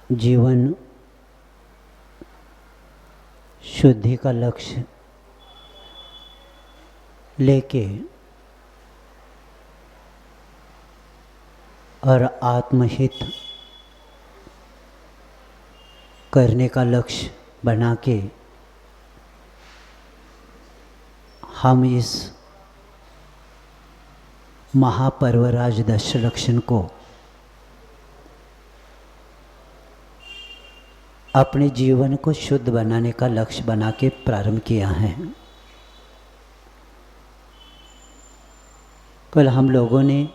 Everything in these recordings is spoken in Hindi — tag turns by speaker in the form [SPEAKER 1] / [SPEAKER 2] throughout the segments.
[SPEAKER 1] जीवन शुद्धि का लक्ष्य लेके और आत्महित करने का लक्ष्य बना के हम इस महापर्वराज दशलक्षण को अपने जीवन को शुद्ध बनाने का लक्ष्य बना के प्रारंभ किया है। कल हम लोगों ने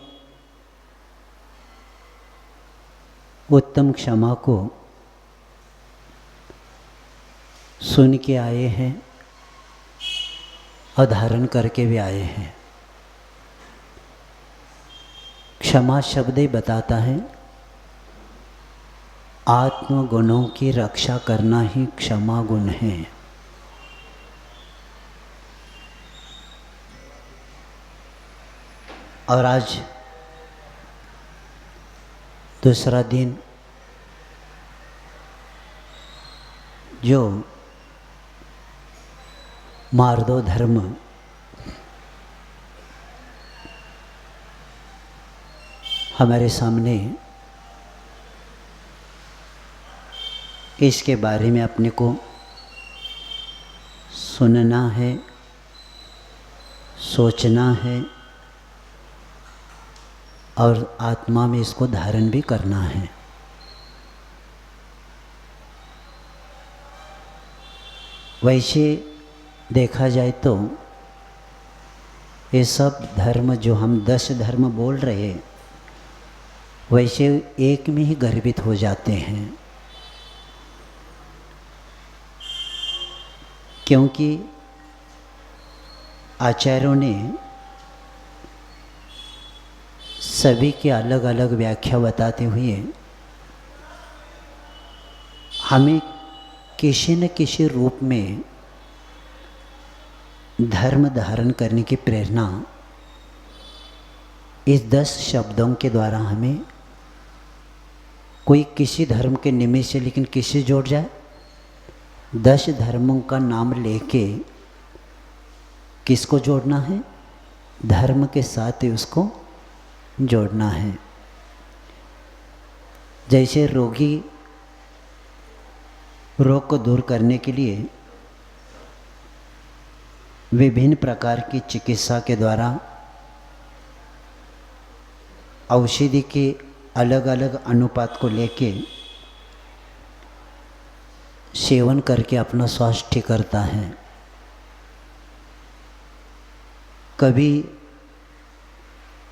[SPEAKER 1] उत्तम क्षमा को सुन के आए हैं और धारण करके भी आए हैं। क्षमा शब्द ही बताता है आत्मगुणों की रक्षा करना ही क्षमा गुण है। और आज दूसरा दिन जो मार्दो धर्म हमारे सामने, इसके बारे में अपने को सुनना है, सोचना है और आत्मा में इसको धारण भी करना है। वैसे देखा जाए तो ये सब धर्म जो हम 10 धर्म बोल रहे हैं वैसे एक में ही गर्भित हो जाते हैं, क्योंकि आचार्यों ने सभी की अलग अलग व्याख्या बताते हुए हमें किसी न किसी रूप में धर्म धारण करने की प्रेरणा इस 10 शब्दों के द्वारा हमें कोई किसी धर्म के निमित्त से लेकिन किसी जोड़ जाए, 10 धर्मों का नाम लेके किसको जोड़ना है? धर्म के साथ ही उसको जोड़ना है। जैसे रोगी रोग को दूर करने के लिए विभिन्न प्रकार की चिकित्सा के द्वारा औषधि के अलग अलग अनुपात को लेके सेवन करके अपना स्वास्थ्य ठीक करता है। कभी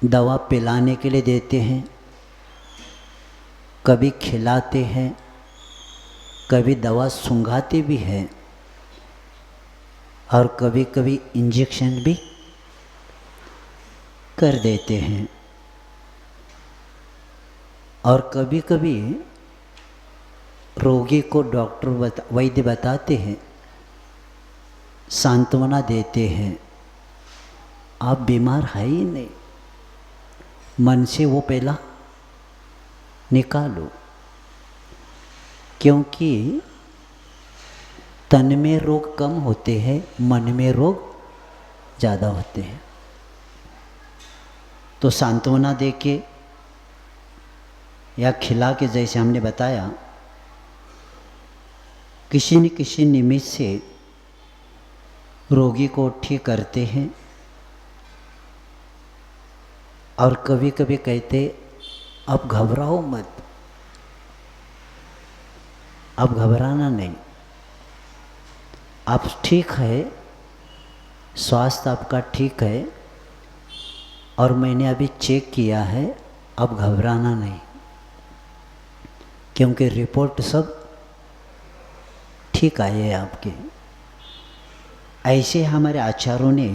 [SPEAKER 1] दवा पिलाने के लिए देते हैं, कभी खिलाते हैं, कभी दवा सूंघाते भी हैं और कभी कभी इंजेक्शन भी कर देते हैं। और कभी कभी रोगी को डॉक्टर वैद्य बताते हैं, सांत्वना देते हैं, आप बीमार है ही नहीं, मन से वो पहला निकालो, क्योंकि तन में रोग कम होते हैं, मन में रोग ज़्यादा होते हैं। तो सांत्वना देके या खिला के, जैसे हमने बताया, किसी न किसी निमित्त से रोगी को ठीक करते हैं। और कभी कभी कहते अब घबराओ मत, अब घबराना नहीं, आप ठीक है, स्वास्थ्य आपका ठीक है और मैंने अभी चेक किया है, अब घबराना नहीं, क्योंकि रिपोर्ट सब ठीक आई है आपके। ऐसे हमारे आचार्यों ने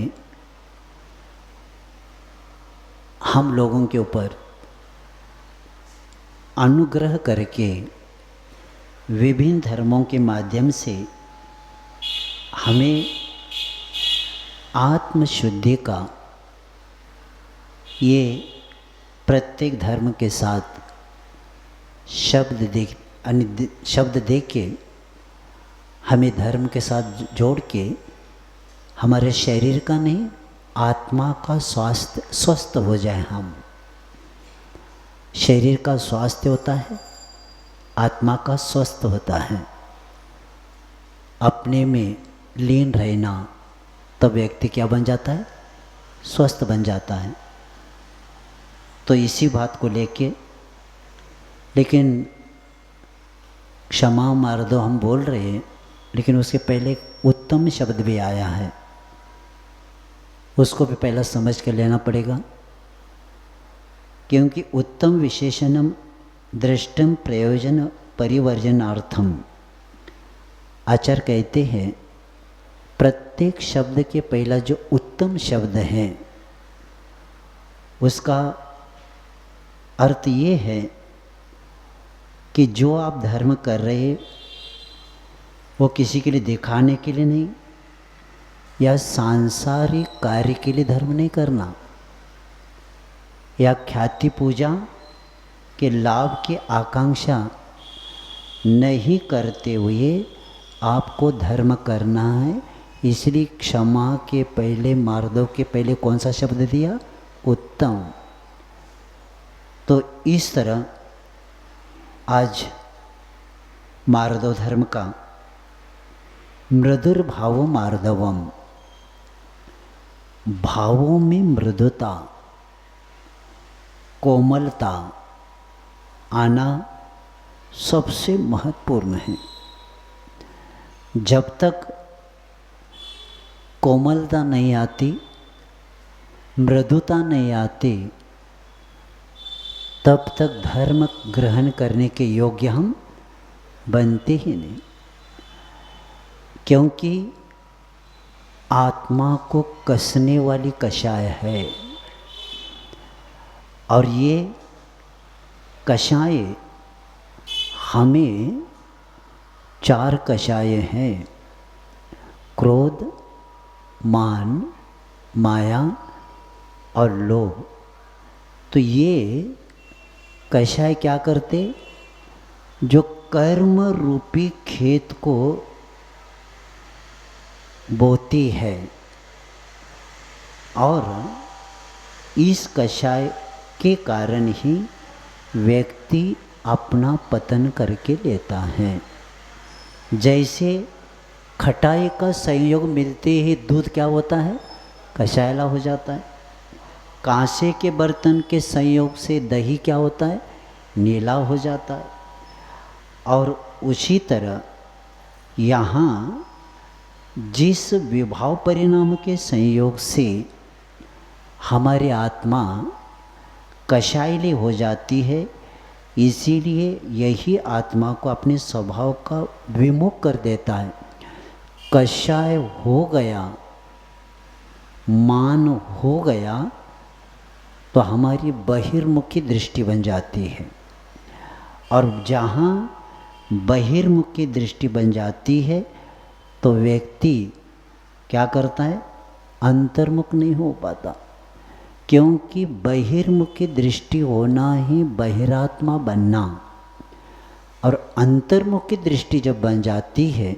[SPEAKER 1] हम लोगों के ऊपर अनुग्रह करके विभिन्न धर्मों के माध्यम से हमें आत्मशुद्धि का ये प्रत्येक धर्म के साथ शब्द अन्य शब्द दे के हमें धर्म के साथ जोड़ के हमारे शरीर का नहीं आत्मा का स्वास्थ्य स्वस्थ हो जाए। हम शरीर का स्वास्थ्य होता है, आत्मा का स्वस्थ होता है। अपने में लीन रहना तब व्यक्ति क्या बन जाता है, स्वस्थ बन जाता है। तो इसी बात को लेके, लेकिन क्षमा मार दो हम बोल रहे हैं, लेकिन उसके पहले उत्तम शब्द भी आया है, उसको भी पहला समझ कर लेना पड़ेगा। क्योंकि उत्तम विशेषणम दृष्टम प्रयोजन परिवर्जनार्थम, आचार्य कहते हैं प्रत्येक शब्द के पहला जो उत्तम शब्द है उसका अर्थ ये है कि जो आप धर्म कर रहे वो किसी के लिए दिखाने के लिए नहीं या सांसारिक कार्य के लिए धर्म नहीं करना या ख्याति पूजा के लाभ की आकांक्षा नहीं करते हुए आपको धर्म करना है। इसलिए क्षमा के पहले मार्दव के पहले कौन सा शब्द दिया, उत्तम। तो इस तरह आज मार्दव धर्म का मृदुर्भाव मार्दवम, भावों में मृदुता कोमलता आना सबसे महत्वपूर्ण है। जब तक कोमलता नहीं आती, मृदुता नहीं आती, तब तक धर्म ग्रहण करने के योग्य हम बनते ही नहीं। क्योंकि आत्मा को कसने वाली कषाय है और ये कषाय हमें चार कषाय हैं, क्रोध, मान, माया और लोभ। तो ये कषाय क्या करते, जो कर्म रूपी खेत को बोती है और इस कषाय के कारण ही व्यक्ति अपना पतन करके लेता है। जैसे खटाई का संयोग मिलते ही दूध क्या होता है, कषायला हो जाता है। कांसे के बर्तन के संयोग से दही क्या होता है, नीला हो जाता है। और उसी तरह यहाँ जिस विभाव परिणाम के संयोग से हमारी आत्मा कषायली हो जाती है, इसीलिए यही आत्मा को अपने स्वभाव का विमुख कर देता है। कषाय हो गया, मान हो गया तो हमारी बहिर्मुखी दृष्टि बन जाती है। और जहाँ बहिर्मुखी दृष्टि बन जाती है तो व्यक्ति क्या करता है, अंतर्मुख नहीं हो पाता। क्योंकि बहिर्मुखी दृष्टि होना ही बहिरात्मा बनना, और अंतर्मुखी दृष्टि जब बन जाती है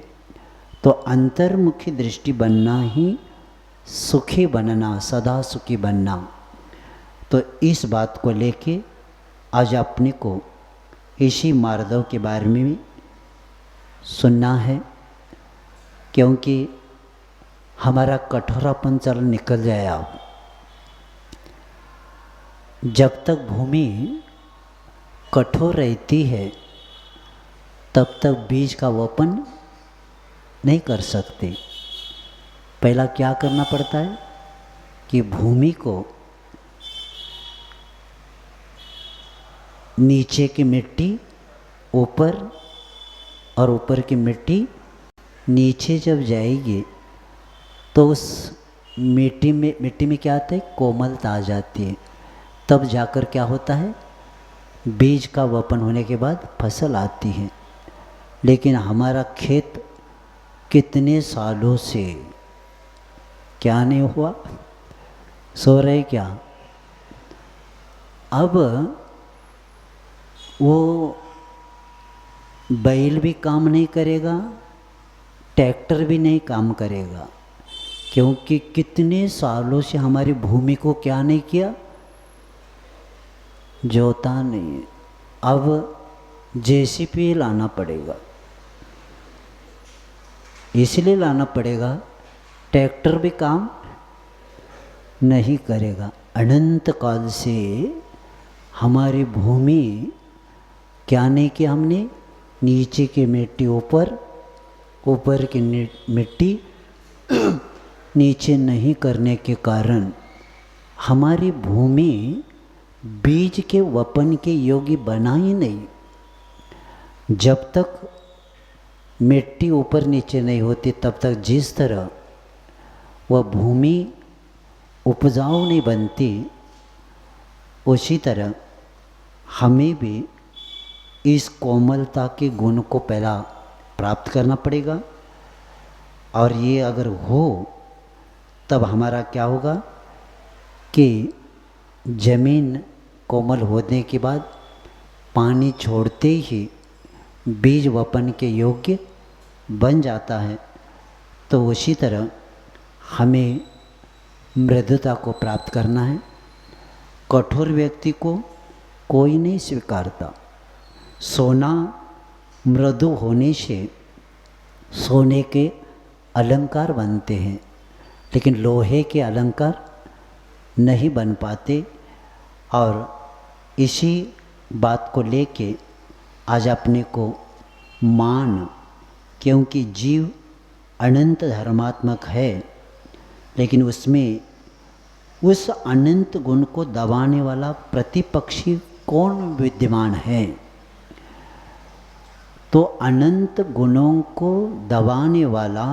[SPEAKER 1] तो अंतर्मुखी दृष्टि बनना ही सुखी बनना, सदा सुखी बनना। तो इस बात को लेके आज अपने को इसी मार्दव के बारे में भी सुनना है, क्योंकि हमारा कठोरापन चल निकल जाए। अब जब तक भूमि कठोर रहती है तब तक बीज का वपन नहीं कर सकते। पहला क्या करना पड़ता है कि भूमि को नीचे की मिट्टी ऊपर और ऊपर की मिट्टी नीचे जब जाएगी तो उस मिट्टी में क्या आता है, कोमलता आ जाती है। तब जाकर क्या होता है, बीज का वपन होने के बाद फसल आती है। लेकिन हमारा खेत कितने सालों से क्या नहीं हुआ, सो रहे क्या। अब वो बैल भी काम नहीं करेगा, ट्रैक्टर भी नहीं काम करेगा, क्योंकि कितने सालों से हमारी भूमि को क्या नहीं किया, जोता नहीं। अब जेसीबी लाना पड़ेगा, इसलिए लाना पड़ेगा, ट्रैक्टर भी काम नहीं करेगा। अनंत काल से हमारी भूमि क्या नहीं किया हमने, नीचे की मिट्टी ऊपर, ऊपर की मिट्टी नीचे नहीं करने के कारण हमारी भूमि बीज के वपन के योग्य बना ही नहीं। जब तक मिट्टी ऊपर नीचे नहीं होती तब तक जिस तरह वह भूमि उपजाऊ नहीं बनती, उसी तरह हमें भी इस कोमलता के गुण को पहला प्राप्त करना पड़ेगा। और ये अगर हो तब हमारा क्या होगा कि जमीन कोमल होने के बाद पानी छोड़ते ही बीज वपन के योग्य बन जाता है। तो उसी तरह हमें मृदुता को प्राप्त करना है। कठोर व्यक्ति को कोई नहीं स्वीकारता। सोना मृदु होने से सोने के अलंकार बनते हैं, लेकिन लोहे के अलंकार नहीं बन पाते। और इसी बात को लेके आज अपने को मान, क्योंकि जीव अनंत धर्मात्मक है, लेकिन उसमें उस अनंत गुण को दबाने वाला प्रतिपक्षी कौन विद्यमान है। तो अनंत गुणों को दबाने वाला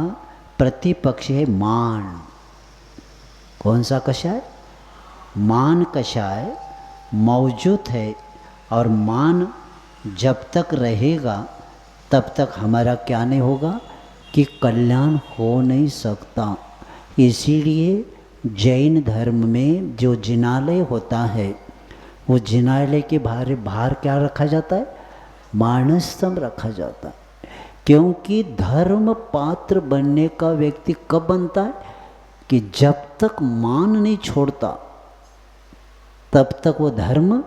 [SPEAKER 1] प्रतिपक्षी है मान। कौन सा कषाय? मान कषाय मौजूद है। और मान जब तक रहेगा तब तक हमारा क्या नहीं होगा कि कल्याण हो नहीं सकता। इसीलिए जैन धर्म में जो जिनालय होता है, वो जिनालय के बाहर क्या रखा जाता है? मानस्तंभ रखा जाता है। क्योंकि धर्म पात्र बनने का व्यक्ति कब बनता है? कि जब तक मान नहीं छोड़ता तब तक वो धर्म,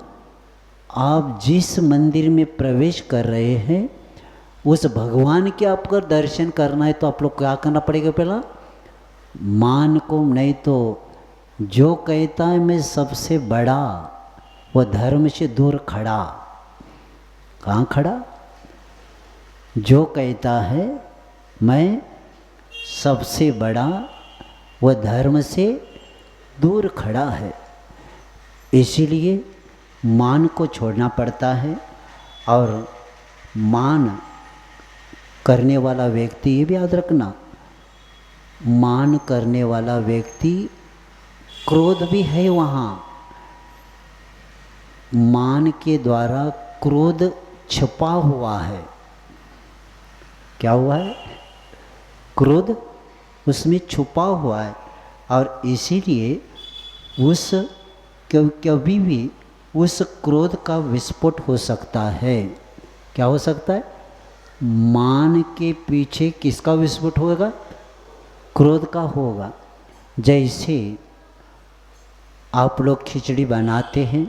[SPEAKER 1] आप जिस मंदिर में प्रवेश कर रहे हैं उस भगवान के आपको दर्शन करना है तो आप लोग क्या करना पड़ेगा? पहला मान को, नहीं तो जो कहता है मैं सबसे बड़ा, वह धर्म से दूर खड़ा। कहाँ खड़ा? जो कहता है मैं सबसे बड़ा, वह धर्म से दूर खड़ा है। इसीलिए मान को छोड़ना पड़ता है। और मान करने वाला व्यक्ति, ये भी याद रखना, मान करने वाला व्यक्ति, क्रोध भी है वहाँ। मान के द्वारा क्रोध छिपा हुआ है। क्या हुआ है? क्रोध उसमें छुपा हुआ है। और इसीलिए उस कभी भी उस क्रोध का विस्फोट हो सकता है। क्या हो सकता है? मान के पीछे किसका विस्फोट होगा? क्रोध का होगा। जैसे आप लोग खिचड़ी बनाते हैं,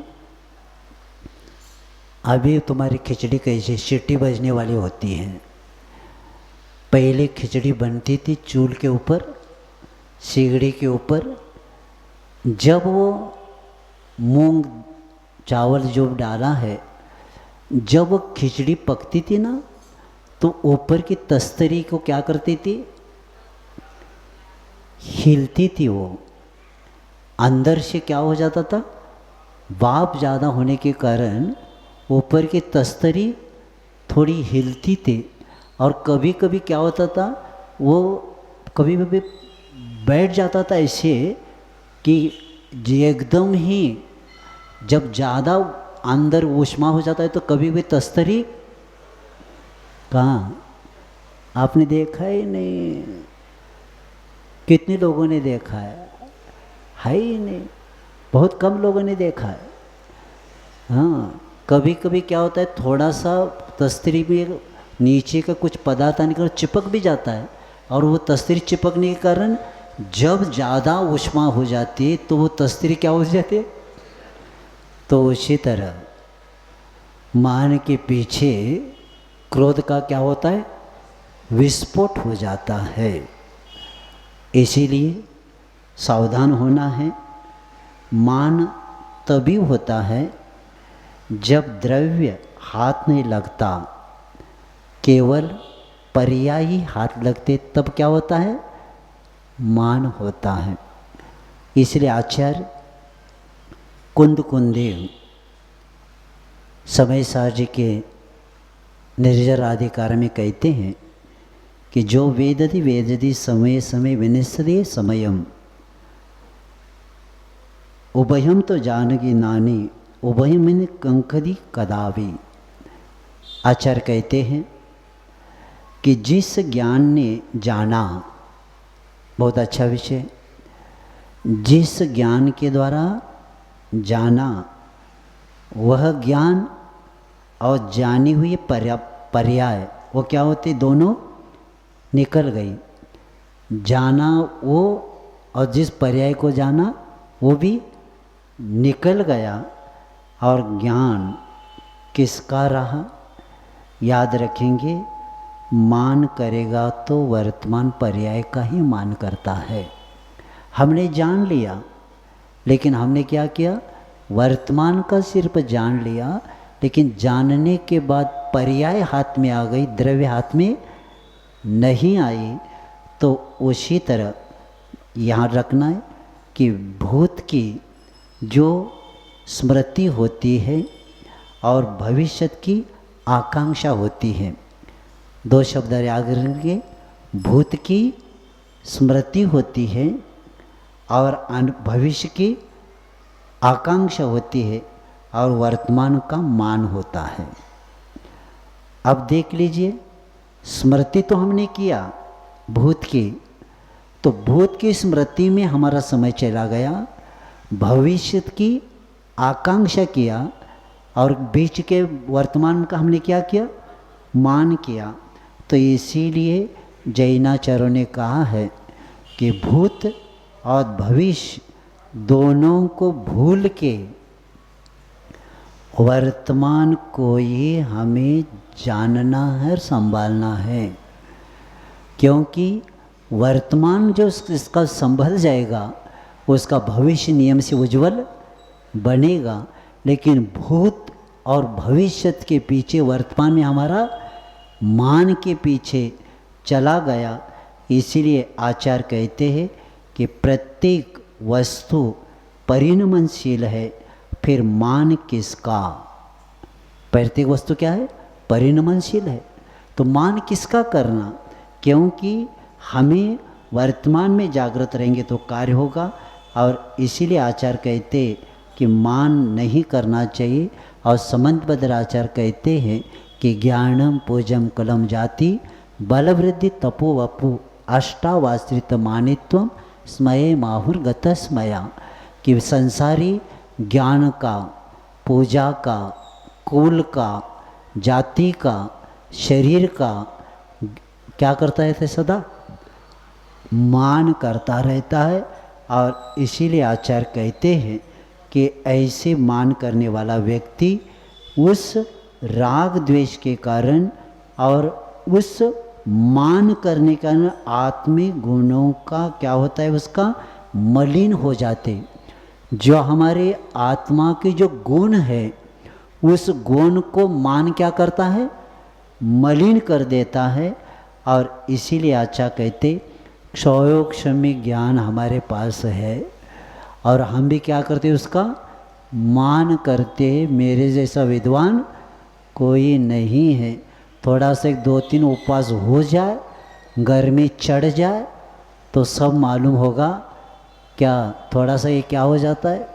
[SPEAKER 1] अभी तुम्हारी खिचड़ी कैसे सीटी बजने वाली होती है। पहले खिचड़ी बनती थी चूल्हे के ऊपर, सिगड़ी के ऊपर। जब वो मूंग चावल जो डाला है, जब वो खिचड़ी पकती थी ना, तो ऊपर की तस्तरी को क्या करती थी? हिलती थी। वो अंदर से क्या हो जाता था? भाप ज़्यादा होने के कारण ऊपर की तस्तरी थोड़ी हिलती थी। और कभी कभी क्या होता था, वो कभी कभी बैठ जाता था ऐसे कि एकदम ही जब ज़्यादा अंदर ऊष्मा हो जाता है तो कभी भी तस्तरी कहाँ? आपने देखा ही नहीं। कितने लोगों ने देखा है ही नहीं, बहुत कम लोगों ने देखा है। हाँ, कभी कभी क्या होता है, थोड़ा सा तस्तरी में नीचे का कुछ पदार्थ आने के कारण चिपक भी जाता है, और वो तस्वीर चिपकने के कारण जब ज़्यादा ऊष्मा हो जाती है तो वो तस्वीर क्या हो जाती है। तो उसी तरह मान के पीछे क्रोध का क्या होता है, विस्फोट हो जाता है। इसीलिए सावधान होना है। मान तभी होता है जब द्रव्य हाथ नहीं लगता, केवल पर्यायी हाथ लगते, तब क्या होता है, मान होता है। इसलिए आचार्य कुंद कुंदेव समय साजी के निर्जर अधिकार में कहते हैं कि जो वेदति वेदति समय समय विनिश्चदे समयम, उभयम तो जानगी नानी उभयम इन कंकदी कदावी। आचार्य कहते हैं कि जिस ज्ञान ने जाना, बहुत अच्छा विषय, जिस ज्ञान के द्वारा जाना वह ज्ञान और जानी हुई पर्याय वो क्या होते, दोनों निकल गई। जाना वो और जिस पर्याय को जाना वो भी निकल गया, और ज्ञान किसका रहा, याद रखेंगे, मान करेगा तो वर्तमान पर्याय का ही मान करता है। हमने जान लिया, लेकिन हमने क्या किया, वर्तमान का सिर्फ जान लिया, लेकिन जानने के बाद पर्याय हाथ में आ गई, द्रव्य हाथ में नहीं आई। तो उसी तरह यहाँ रखना है कि भूत की जो स्मृति होती है और भविष्य की आकांक्षा होती है, दो शब्द याद रखेंगे। भूत की स्मृति होती है और भविष्य की आकांक्षा होती है, और वर्तमान का मान होता है। अब देख लीजिए, स्मृति तो हमने किया भूत की, तो भूत की स्मृति में हमारा समय चला गया, भविष्य की आकांक्षा किया, और बीच के वर्तमान का हमने क्या किया, मान किया। तो इसीलिए जैनाचार्यों ने कहा है कि भूत और भविष्य दोनों को भूल के वर्तमान को ही हमें जानना है, संभालना है। क्योंकि वर्तमान जो इसका संभल जाएगा उसका भविष्य नियम से उज्जवल बनेगा, लेकिन भूत और भविष्य के पीछे वर्तमान में हमारा मान के पीछे चला गया। इसीलिए आचार्य कहते हैं कि प्रत्येक वस्तु परिणमनशील है, फिर मान किसका, प्रत्येक वस्तु क्या है, परिणमनशील है, तो मान किसका करना। क्योंकि हमें वर्तमान में जागृत रहेंगे तो कार्य होगा, और इसीलिए आचार्य कहते कि मान नहीं करना चाहिए। और समंतबद्ध आचार्य कहते हैं कि ज्ञानम पूजम कलम जाति बलवृद्धि तपो वपु अष्टावाश्रित मानित्वम स्मये माहुर्गत स्मया, कि संसारी ज्ञान का, पूजा का, कुल का, जाति का, शरीर का क्या करता रहता है, सदा मान करता रहता है। और इसीलिए आचार्य कहते हैं कि ऐसे मान करने वाला व्यक्ति उस राग द्वेष के कारण और उस मान करने के कारण आत्मिक गुणों का क्या होता है, उसका मलिन हो जाते। जो हमारे आत्मा के जो गुण है उस गुण को मान क्या करता है, मलिन कर देता है। और इसीलिए आचार्य कहते क्षयोक्षमी ज्ञान हमारे पास है और हम भी क्या करते, उसका मान करते। मेरे जैसा विद्वान कोई नहीं है। थोड़ा सा 2-3 उपवास हो जाए, गर्मी चढ़ जाए तो सब मालूम होगा क्या, थोड़ा सा ये क्या हो जाता है।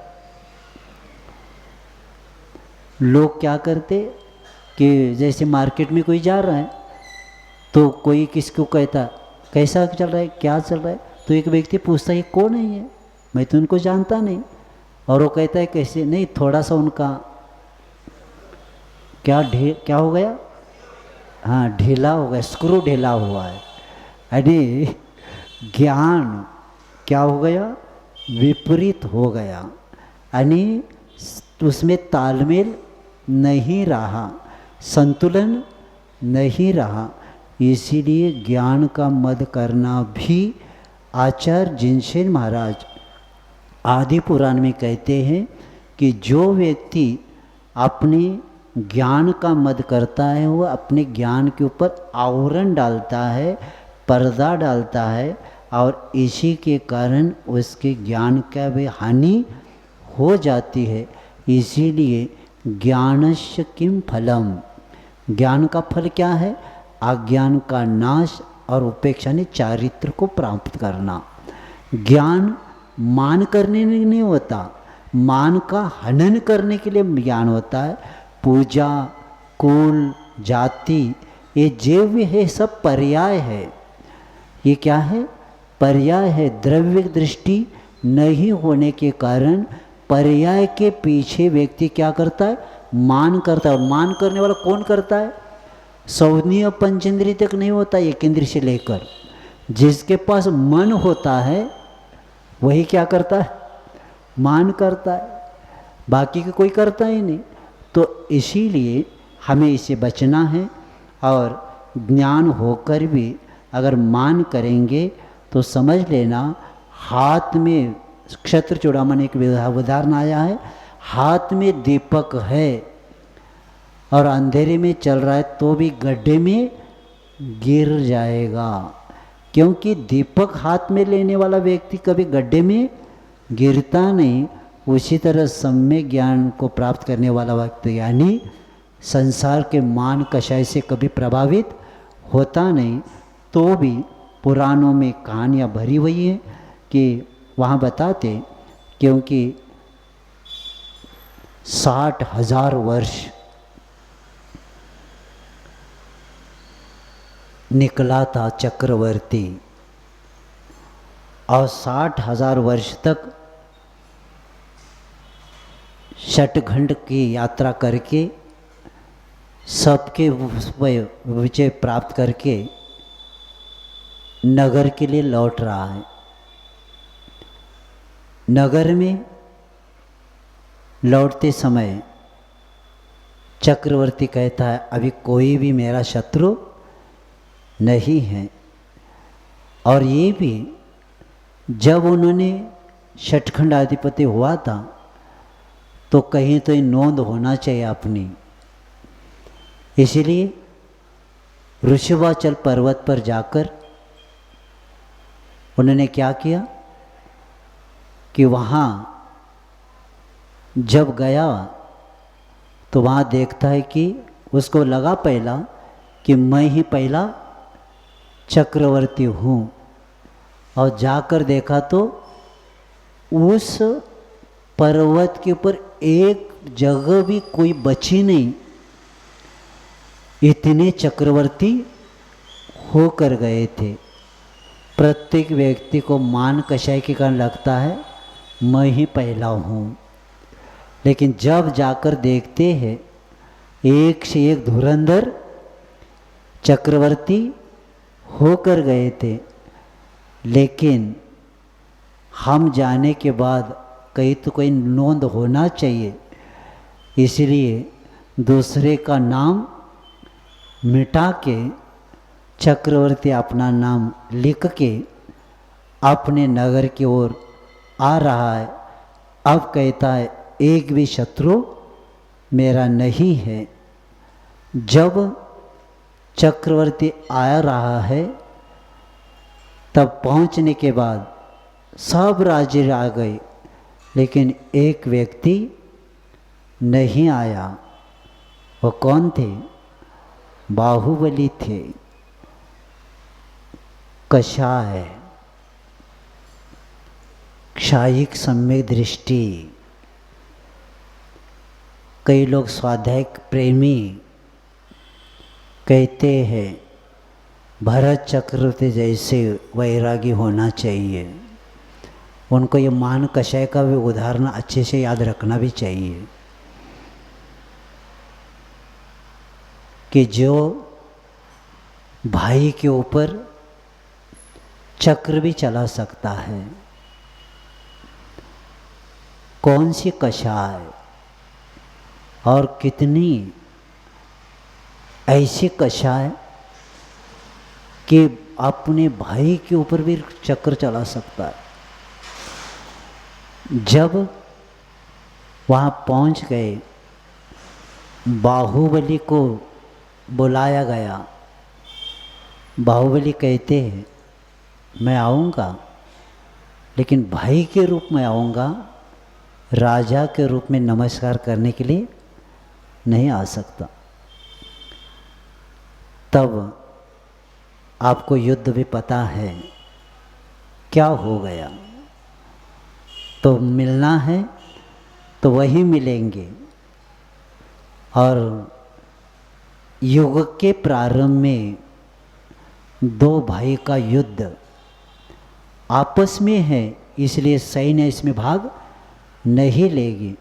[SPEAKER 1] लोग क्या करते कि जैसे मार्केट में कोई जा रहा है तो कोई किसको कहता कैसा चल रहा है, क्या चल रहा है, तो एक व्यक्ति पूछता है कौन है ये, मैं तो उनको जानता नहीं। और वो कहता है कैसे नहीं, थोड़ा सा उनका क्या हो गया, हाँ ढीला हो गया, स्क्रू ढीला हुआ है, यानी ज्ञान क्या हो गया, विपरीत हो गया, यानी उसमें तालमेल नहीं रहा, संतुलन नहीं रहा। इसीलिए ज्ञान का मद करना भी आचार्य जिनसेन महाराज आदि पुराण में कहते हैं कि जो व्यक्ति अपने ज्ञान का मद करता है वो अपने ज्ञान के ऊपर आवरण डालता है, पर्दा डालता है, और इसी के कारण उसके ज्ञान का भी हानि हो जाती है। इसीलिए ज्ञानस्य किम फलम, ज्ञान का फल क्या है, अज्ञान का नाश और उपेक्षा ने चारित्र को प्राप्त करना। ज्ञान मान करने नहीं होता, मान का हनन करने के लिए ज्ञान होता है। पूजा, कुल, जाति, ये जेव्य है, सब पर्याय है। ये क्या है, पर्याय है। द्रव्य दृष्टि नहीं होने के कारण पर्याय के पीछे व्यक्ति क्या करता है, मान करता है। मान करने वाला कौन करता है, सौनीय पंचेंद्रिय तक नहीं होता, एक इंद्रिय से लेकर। जिसके पास मन होता है वही क्या करता है, मान करता है, बाकी का कोई करता ही नहीं। तो इसीलिए हमें इससे बचना है। और ज्ञान होकर भी अगर मान करेंगे तो समझ लेना, हाथ में क्षत्र चूड़ामणि एक उदाहरण आया है, हाथ में दीपक है और अंधेरे में चल रहा है तो भी गड्ढे में गिर जाएगा, क्योंकि दीपक हाथ में लेने वाला व्यक्ति कभी गड्ढे में गिरता नहीं। उसी तरह सम्यक ज्ञान को प्राप्त करने वाला व्यक्ति यानी संसार के मान कषाय से कभी प्रभावित होता नहीं। तो भी पुराणों में कहानियाँ भरी हुई हैं कि वहाँ बताते, क्योंकि 60,000 वर्ष निकला था चक्रवर्ती, और 60,000 वर्ष तक षटखंड की यात्रा करके सबके विजय प्राप्त करके नगर के लिए लौट रहा है। नगर में लौटते समय चक्रवर्ती कहता है अभी कोई भी मेरा शत्रु नहीं है। और ये भी जब उन्होंने षटखंड अधिपति हुआ था तो कहीं तो नोंद होना चाहिए अपनी। इसलिए ऋषिवाचल पर्वत पर जाकर उन्होंने क्या किया कि वहाँ जब गया तो वहाँ देखता है कि उसको लगा पहला कि मैं ही पहला चक्रवर्ती हूँ, और जाकर देखा तो उस पर्वत के ऊपर एक जगह भी कोई बची नहीं, इतने चक्रवर्ती होकर गए थे। प्रत्येक व्यक्ति को मान कषाय के कारण लगता है मैं ही पहला हूँ, लेकिन जब जाकर देखते हैं एक से एक धुरंधर चक्रवर्ती होकर गए थे। लेकिन हम जाने के बाद कहीं तो कोई नोंद होना चाहिए, इसलिए दूसरे का नाम मिटा के चक्रवर्ती अपना नाम लिख के अपने नगर की ओर आ रहा है। अब कहता है एक भी शत्रु मेरा नहीं है। जब चक्रवर्ती आ रहा है तब पहुंचने के बाद सब राज्य आ गए, लेकिन एक व्यक्ति नहीं आया। वो कौन थे, बाहुबली थे, कषाय, क्षायिक सम्यक दृष्टि। कई लोग स्वाध्याय प्रेमी कहते हैं भरत चक्रवर्ती जैसे वैरागी होना चाहिए। उनको ये मान कषाय का भी उदाहरण अच्छे से याद रखना भी चाहिए कि जो भाई के ऊपर चक्र भी चला सकता है। कौन सी कषाय और कितनी ऐसी कषाय कि अपने भाई के ऊपर भी चक्र चला सकता है। जब वहाँ पहुँच गए, बाहुबली को बुलाया गया। बाहुबली कहते हैं मैं आऊँगा, लेकिन भाई के रूप में आऊँगा, राजा के रूप में नमस्कार करने के लिए नहीं आ सकता। तब आपको युद्ध भी पता है क्या हो गया। तो मिलना है तो वही मिलेंगे। और युग के प्रारंभ में दो भाई का युद्ध आपस में है, इसलिए सैन्य इसमें भाग नहीं लेगी।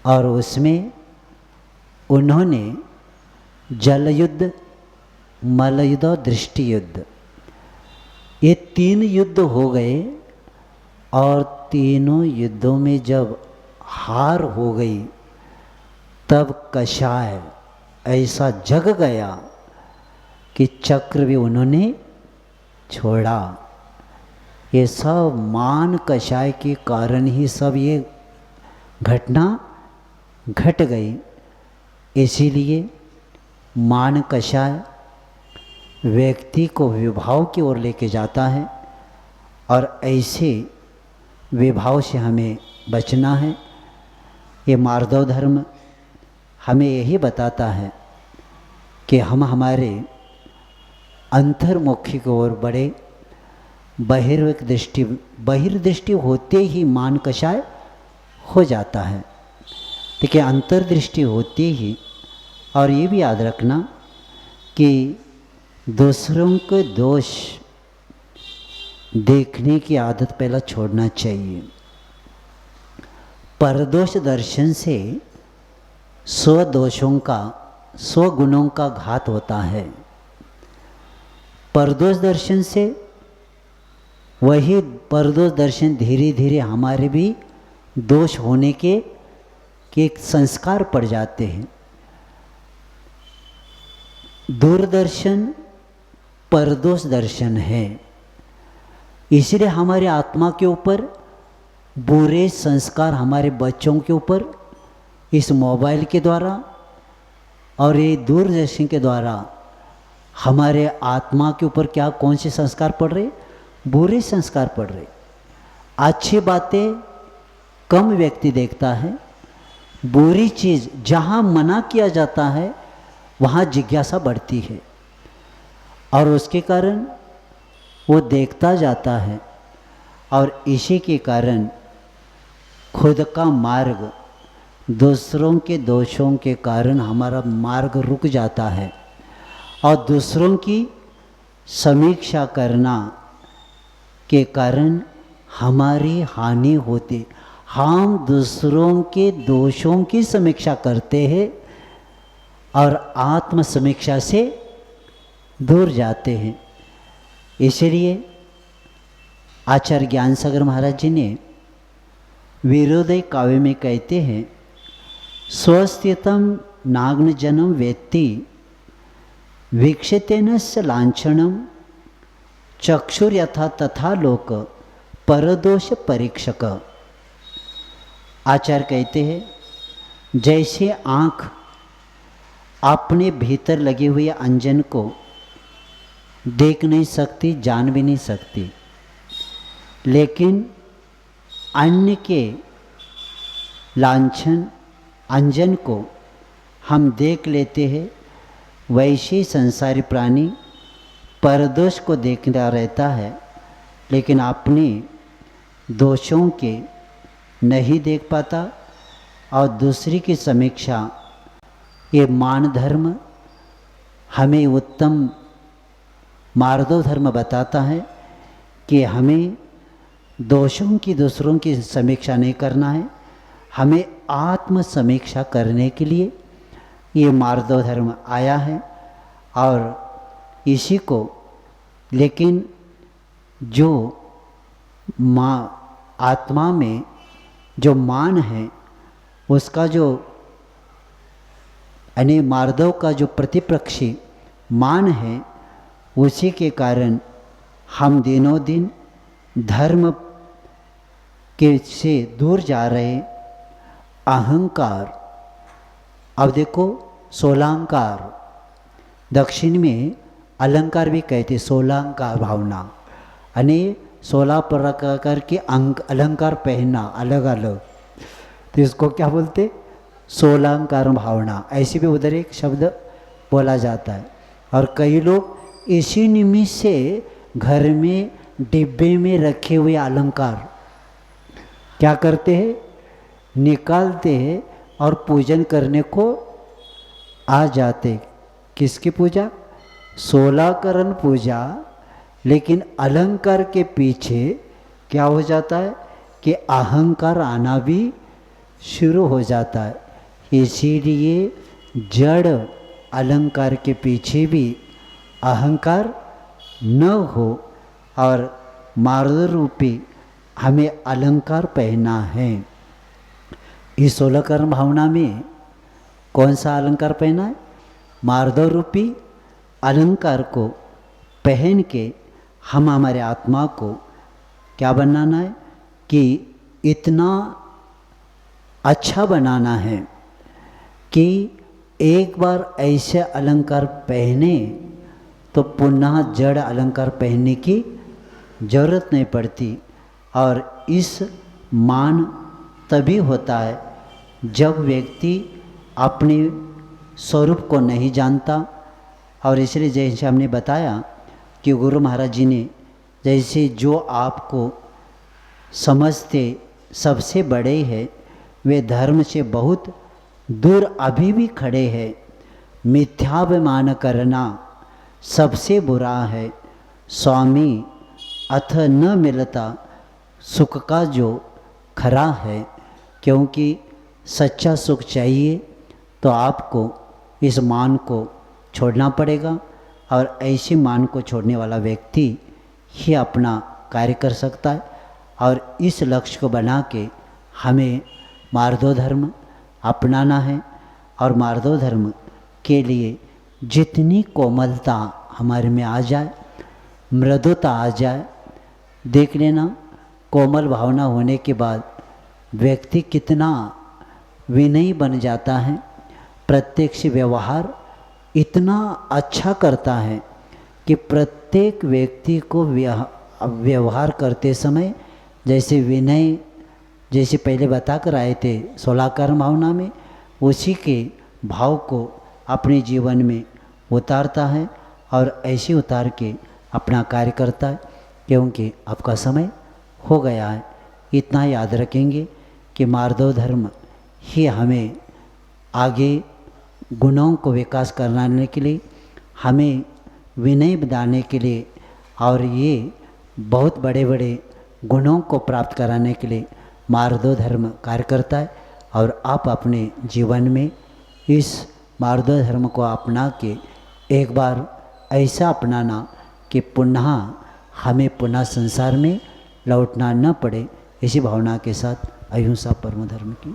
[SPEAKER 1] और उसमें उन्होंने जल युद्ध, मल युद्ध और दृष्टि युद्ध, ये 3 युद्ध हो गए। और तीनों युद्धों में जब हार हो गई, तब कषाय ऐसा जग गया कि चक्र भी उन्होंने छोड़ा। ये सब मान कषाय के कारण ही सब ये घटना घट गई। इसीलिए मान कषाय व्यक्ति को विभाव की ओर लेके जाता है, और ऐसे विभाव से हमें बचना है। ये मार्दव धर्म हमें यही बताता है कि हम हमारे अंतर्मुखी की ओर बढ़े। बहिर्दृष्टि होते ही मान कषाय हो जाता है, लेकिन अंतर्दृष्टि होते ही, और ये भी याद रखना कि दूसरों के दोष देखने की आदत पहला छोड़ना चाहिए। परदोष दर्शन से स्वदोषों का, स्वगुणों का घात होता है। परदोष दर्शन से वही परदोष दर्शन धीरे धीरे हमारे भी दोष होने के एक संस्कार पड़ जाते हैं। दूरदर्शन परदोष दर्शन है, इसलिए हमारे आत्मा के ऊपर बुरे संस्कार, हमारे बच्चों के ऊपर इस मोबाइल के द्वारा और ये दूरदर्शन के द्वारा हमारे आत्मा के ऊपर क्या कौन से संस्कार पड़ रहे? बुरे संस्कार पड़ रहे। अच्छी बातें कम व्यक्ति देखता है, बुरी चीज़ जहाँ मना किया जाता है वहाँ जिज्ञासा बढ़ती है, और उसके कारण वो देखता जाता है। और इसी के कारण खुद का मार्ग, दूसरों के दोषों के कारण हमारा मार्ग रुक जाता है, और दूसरों की समीक्षा करना के कारण हमारी हानि होती। हम दूसरों के दोषों की समीक्षा करते हैं और आत्म समीक्षा से दूर जाते हैं। इसलिए आचार्य ज्ञान सागर महाराज जी ने वीरोदय काव्य में कहते हैं, स्वस्थितम नाग्न जनम वेत्ति वीक्षतेन स लांछनम चक्षुर यथा तथा लोक परदोष परीक्षक। आचार्य कहते हैं, जैसे आँख अपने भीतर लगे हुए अंजन को देख नहीं सकती, जान भी नहीं सकती, लेकिन अन्य के लांछन अंजन को हम देख लेते हैं, वैसे संसारी प्राणी परदोष को देखता रहता है, लेकिन अपने दोषों के नहीं देख पाता। और दूसरी की समीक्षा, ये मान धर्म हमें उत्तम मार्दव धर्म बताता है कि हमें दोषों की, दूसरों की समीक्षा नहीं करना है, हमें आत्म समीक्षा करने के लिए ये मार्दव धर्म आया है। और इसी को, लेकिन जो आत्मा में जो मान है उसका जो यानी मार्दव का जो प्रतिपक्षी मान है, उसी के कारण हम दिनों दिन धर्म के से दूर जा रहे। अहंकार, अब देखो 16 अंकार, दक्षिण में अलंकार भी कहते, 16 अंकार भावना, यानी 16 प्रकार के अलंकार पहनना अलग अलग, तो इसको क्या बोलते, 16 अंकार भावना। ऐसे भी उधर एक शब्द बोला जाता है। और कई लोग इसी निमित्त से घर में डिब्बे में रखे हुए अलंकार क्या करते हैं, निकालते हैं और पूजन करने को आ जाते। किसकी पूजा, 16 करण पूजा, लेकिन अलंकार के पीछे क्या हो जाता है कि अहंकार आना भी शुरू हो जाता है। इसीलिए जड़ अलंकार के पीछे भी अहंकार न हो और मार्ग रूपी हमें अलंकार पहनना है। इस 16 करण भावना में कौन सा अलंकार पहना है, मार्दव रूपी अलंकार को पहन के हम हमारे आत्मा को क्या बनाना है कि इतना अच्छा बनाना है कि एक बार ऐसे अलंकार पहने तो पुनः जड़ अलंकार पहनने की जरूरत नहीं पड़ती। और इस मान तभी होता है जब व्यक्ति अपने स्वरूप को नहीं जानता। और इसलिए जैसे हमने बताया कि गुरु महाराज जी ने जैसे जो आपको समझते सबसे बड़े हैं, वे धर्म से बहुत दूर अभी भी खड़े हैं। मिथ्याभिमान करना सबसे बुरा है, स्वामी अथ न मिलता सुख का जो खरा है। क्योंकि सच्चा सुख चाहिए तो आपको इस मान को छोड़ना पड़ेगा, और ऐसे मान को छोड़ने वाला व्यक्ति ही अपना कार्य कर सकता है। और इस लक्ष्य को बना के हमें मार्दव धर्म अपनाना है। और मार्दव धर्म के लिए जितनी कोमलता हमारे में आ जाए, मृदुता आ जाए, देख लेना कोमल भावना होने के बाद व्यक्ति कितना विनयी बन जाता है, प्रत्यक्ष व्यवहार इतना अच्छा करता है कि प्रत्येक व्यक्ति को व्यवहार करते समय जैसे विनय, जैसे पहले बता कर आए थे 16 करण भावना में, उसी के भाव को अपने जीवन में उतारता है और ऐसे उतार के अपना कार्य करता है। क्योंकि आपका समय हो गया है। इतना याद रखेंगे कि मार्दव धर्म ही हमें आगे गुणों को विकास कराने के लिए, हमें विनय बनाने के लिए और ये बहुत बड़े बड़े गुणों को प्राप्त कराने के लिए मार्दव धर्म कार्य करता है। और आप अपने जीवन में इस मार्दव धर्म को अपना के एक बार ऐसा अपनाना कि पुनः हमें पुनः संसार में लौटना न पड़े। इसी भावना के साथ अहिंसा परम धर्म की